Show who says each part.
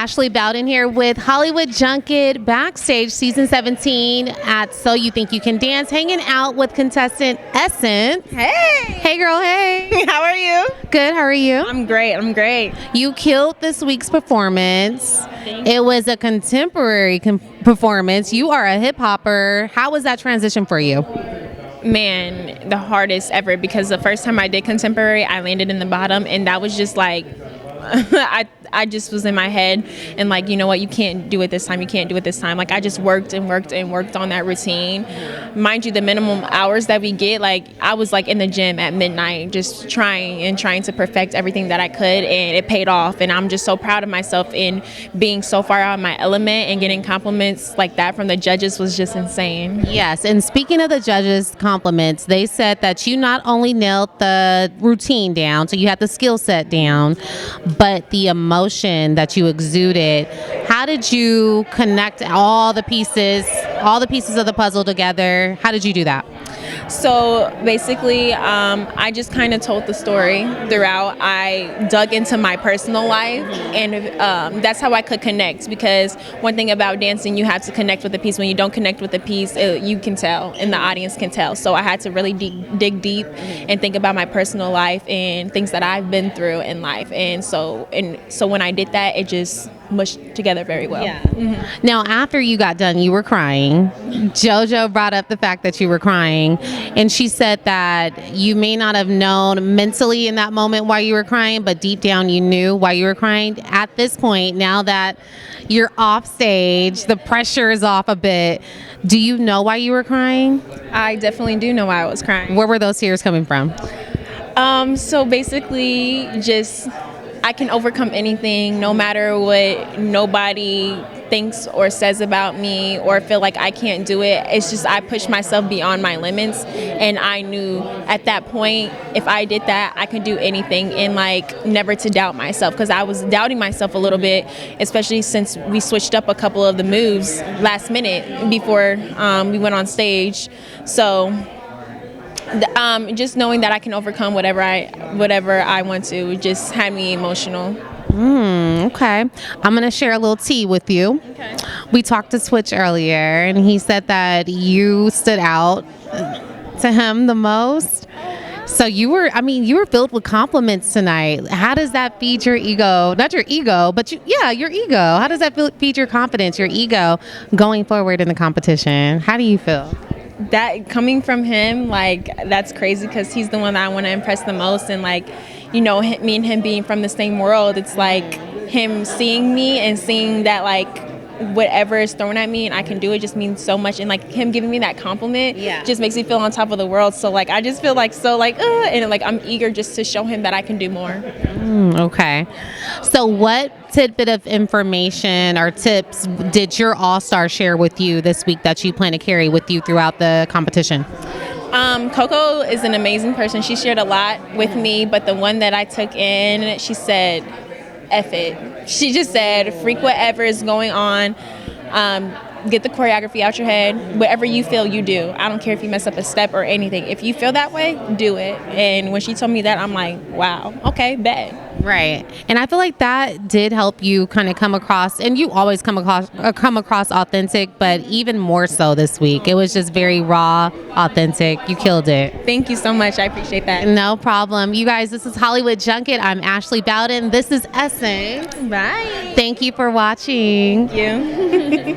Speaker 1: Ashley Bowden here with Hollywood Junket Backstage Season 17 at So You Think You Can Dance, hanging out with contestant Essence.
Speaker 2: Hey!
Speaker 1: Hey girl, hey!
Speaker 2: How are you?
Speaker 1: Good, how are you?
Speaker 2: I'm great.
Speaker 1: You killed this week's performance. It was a contemporary performance. You are a hip hopper. How was that transition for you?
Speaker 2: Man, the hardest ever, because the first time I did contemporary, I landed in the bottom, and that was just like, I just was in my head and like, you know what, you can't do it this time, Like, I just worked on that routine. Mind you, the minimum hours that we get, like, I was like in the gym at midnight just trying to perfect everything that I could, and it paid off. And I'm just so proud of myself in being so far out of my element, and getting compliments like that from the judges was just insane.
Speaker 1: Yes, and speaking of the judges' compliments, they said that you not only nailed the routine down, so you had the skill set down, but the emotion that you exuded. How did you connect all the pieces of the puzzle together? How did you do that?
Speaker 2: So basically, I just kind of told the story throughout. I dug into my personal life, and that's how I could connect, because one thing about dancing, you have to connect with the piece. When you don't connect with the piece, you can tell, and the audience can tell. So I had to really dig deep and think about my personal life and things that I've been through in life. And so when I did that, it just mushed together very well.
Speaker 1: Yeah. Mm-hmm. Now, after you got done, you were crying. JoJo brought up the fact that you were crying, and she said that you may not have known mentally in that moment why you were crying, but deep down you knew why you were crying. At this point, now that you're off stage, the pressure is off a bit, do you know why you were crying?
Speaker 2: I definitely do know why I was crying.
Speaker 1: Where were those tears coming from?
Speaker 2: So basically, just I can overcome anything, no matter what nobody thinks or says about me, or feel like I can't do it. It's just I push myself beyond my limits, and I knew at that point, if I did that, I could do anything, and like never to doubt myself, because I was doubting myself a little bit, especially since we switched up a couple of the moves last minute before we went on stage. So just knowing that I can overcome whatever I want to just had me emotional.
Speaker 1: Okay. I'm going to share a little tea with you.
Speaker 2: Okay.
Speaker 1: We talked to Switch earlier, and he said that you stood out to him the most. So you were filled with compliments tonight. How does that feed your ego? Not your ego, but your ego. How does that feed your confidence, your ego going forward in the competition? How do you feel?
Speaker 2: That coming from him, like, that's crazy, because he's the one that I want to impress the most. And like, you know, me and him being from the same world, it's like him seeing me and seeing that like whatever is thrown at me and I can do it just means so much. And like him giving me that compliment just makes me feel on top of the world. So like I just feel like and like I'm eager just to show him that I can do more.
Speaker 1: Okay. So what tidbit of information or tips did your All-Star share with you this week that you plan to carry with you throughout the competition?
Speaker 2: CoCo is an amazing person. She shared a lot with me, but the one that I took in, she said, F it. She just said, freak whatever is going on. Get the choreography out your head. Whatever you feel, you do. I don't care if you mess up a step or anything. If you feel that way, do it. And when she told me that, I'm like, wow, okay, bet.
Speaker 1: Right. And I feel like that did help you kind of come across, and you always come across authentic, but even more so this week. It was just very raw, authentic. You killed it.
Speaker 2: Thank you so much. I appreciate that.
Speaker 1: No problem. You guys, this is Hollywood Junket. I'm Ashley Bowden. This is Essence.
Speaker 2: Bye.
Speaker 1: Thank you for watching.
Speaker 2: Thank you.